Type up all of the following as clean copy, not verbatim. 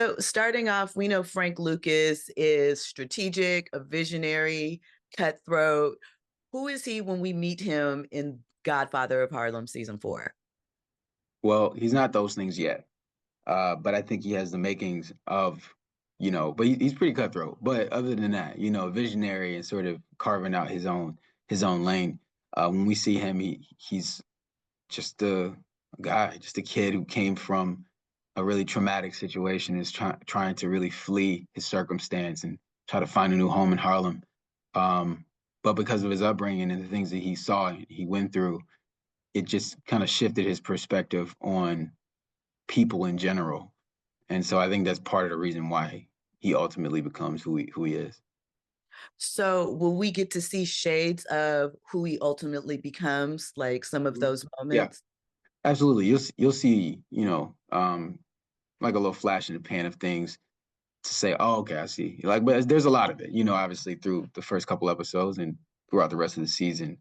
So starting off, we know Frank Lucas is strategic, a visionary, cutthroat. Who is he when we meet him in Godfather of Harlem season 4? Well, he's not those things yet, but I think he has the makings of, but he's pretty cutthroat. But other than that, visionary and sort of carving out his own lane. When we see him, he's just a guy, just a kid who came from a really traumatic situation, is trying to really flee his circumstance and try to find a new home in Harlem. Um, but because of his upbringing and the things that he saw, he went through, it just kind of shifted his perspective on people in general. And so I think that's part of the reason why he ultimately becomes who he is. So will we get to see shades of who he ultimately becomes, like some of Mhm. those Yeah, moments? absolutely. You'll see, like a little flash in the pan of things to say, oh, okay, I see. Like, but there's a lot of it, obviously through the first couple episodes and throughout the rest of the season.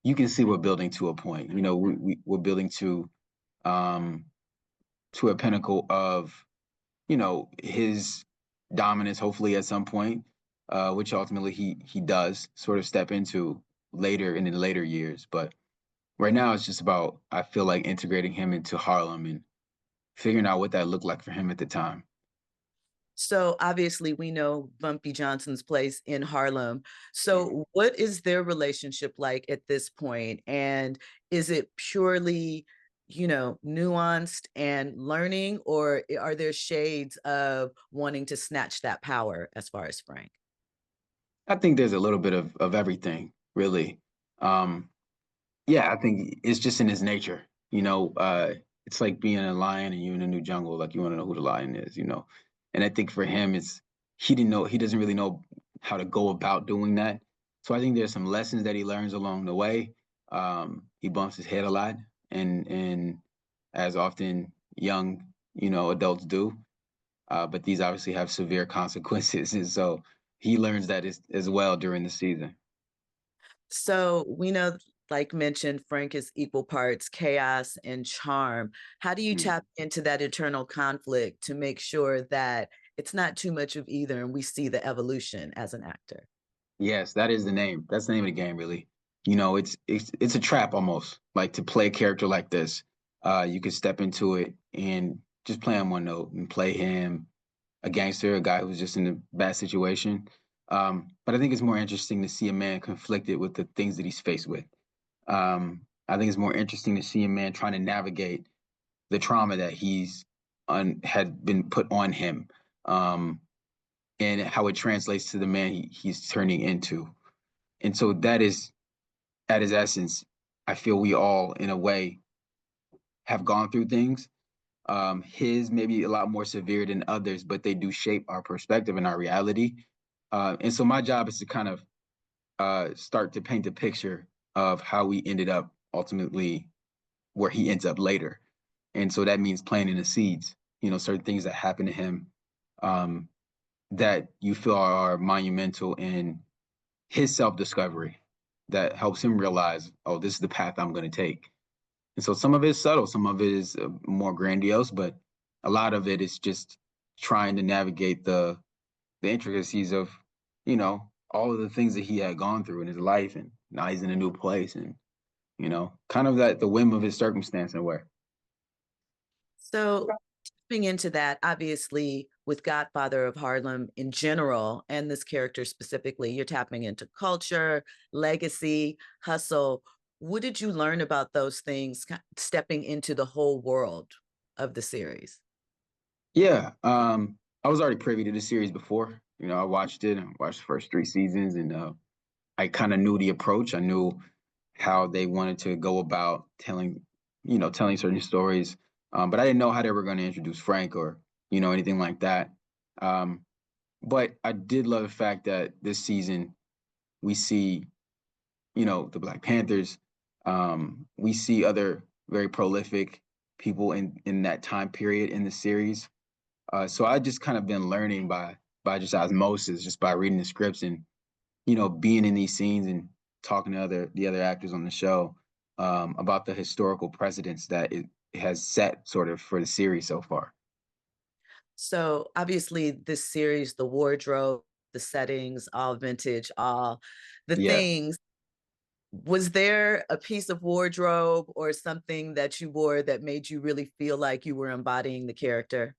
You can see we're building to a point. We're building um, to a pinnacle of his dominance, hopefully at some point, which ultimately he does sort of step into later in the later years. But right now, it's just about, I feel like, integrating him into Harlem and figuring out what that looked like for him at the time. So obviously we know Bumpy Johnson's place in Harlem. Mhm. So what is their relationship like at this point? And is it purely, nuanced and learning, or are there shades of wanting to snatch that power as far as Frank? I think there's a little bit of everything, really. Um, yeah, I think it's just in his nature. It's like being a lion and you're in a new jungle, like you want to know who the lion is. And I think for him, he doesn't really know how to go about doing that. So I think there's some lessons that he learns along the way. He bumps his head a lot, and as often young, adults do. But these obviously have severe consequences, and so he learns that as well during the season. So we know, like mentioned, Frank is equal parts chaos and charm. How do you Mm. tap into that internal conflict to make sure that it's not too much of either and we see the evolution as an actor? Yes, that is the name. That's the name of the game, really. It's a trap almost. Like to play a character like this, you could step into it and just play on one note and play him a gangster, a guy who's just in a bad situation. But I think it's more interesting to see a man conflicted with the things that he's faced with. I think it's more interesting to see a man trying to navigate the trauma that had been put on him, um, and how it translates to the man he's turning into. And so that is, at his essence, I feel we all, in a way, have gone through things. His maybe a lot more severe than others, but they do shape our perspective and our reality. And so my job is to kind of start to paint a picture of how we ended up ultimately where he ends up later. And so that means planting the seeds, certain things that happen to him, um, that you feel are monumental in his self-discovery, that helps him realize, oh, this is the path I'm going to take. And so some of it is subtle, some of it is more grandiose, but a lot of it is just trying to navigate the intricacies of, all of the things that he had gone through in his life, and now he's in a new place, and kind of that the whim of his circumstance in a way. So, tapping into that, obviously, with Godfather of Harlem in general, and this character specifically, you're tapping into culture, legacy, hustle. What did you learn about those things stepping into the whole world of the series? Yeah, I was already privy to the series before. I watched it. I watched the first three seasons, and I kind of knew the approach. I knew how they wanted to go about telling certain stories. But I didn't know how they were going to introduce Frank or, anything like that. Um, but I did love the fact that this season we see, the Black Panthers. We see other very prolific people in that time period in the series. So I just kind of been learning by just osmosis, just by reading the scripts and being in these scenes and talking to the other actors on the show, about the historical precedents that it has set sort of for the series so far. So obviously this series, the wardrobe, the settings, all vintage, all the Yeah. things. Was there a piece of wardrobe or something that you wore that made you really feel like you were embodying the character?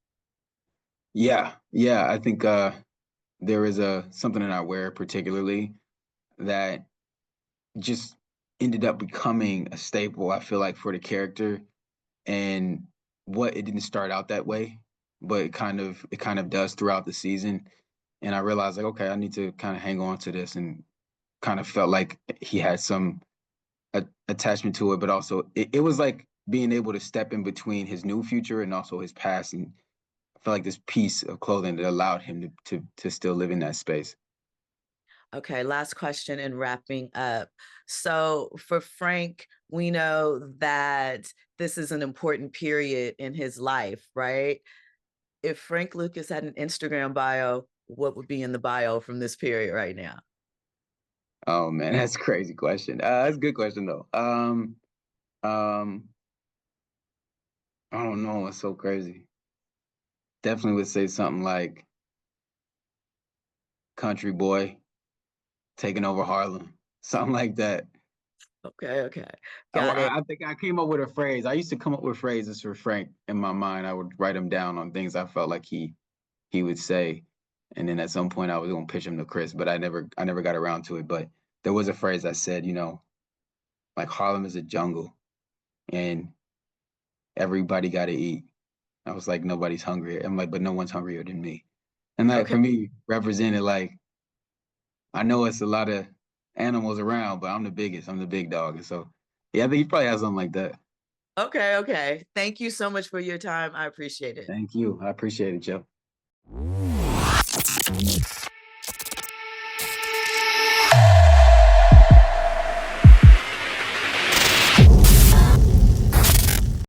Yeah. Yeah. I think there is a something that I wear particularly that just ended up becoming a staple, I feel like, for the character. And what it didn't start out that way, but it kind of does throughout the season. And I realized like, okay, I need to kind of hang on to this, and kind of felt like he had some attachment to it, but also it was like being able to step in between his new future and also his past. And I felt like this piece of clothing that allowed him to still live in that space. Okay, last question and wrapping up. So for Frank, we know that this is an important period in his life, right? If Frank Lucas had an Instagram bio, what would be in the bio from this period right now? Oh man, that's a crazy question. That's a good question though. Um, I don't know. It's so crazy. Definitely would say something like "country boy taking over Harlem," something like that. Okay, okay. I, Got it. I think I came up with a phrase. I used to come up with phrases for Frank in my mind. I would write them down on things I felt like he would say, and then at some point I was gonna pitch him to Chris, but I never got around to it. But there was a phrase I said, like Harlem is a jungle, and everybody got to eat. I was like, nobody's hungry. I'm like, but no one's hungrier than me. And that Okay. for me represented like, I know it's a lot of animals around, but I'm the biggest. I'm the big dog. And so, yeah, I think he probably has something like that. Okay, okay. Thank you so much for your time. I appreciate it. Thank you. I appreciate it, Joe.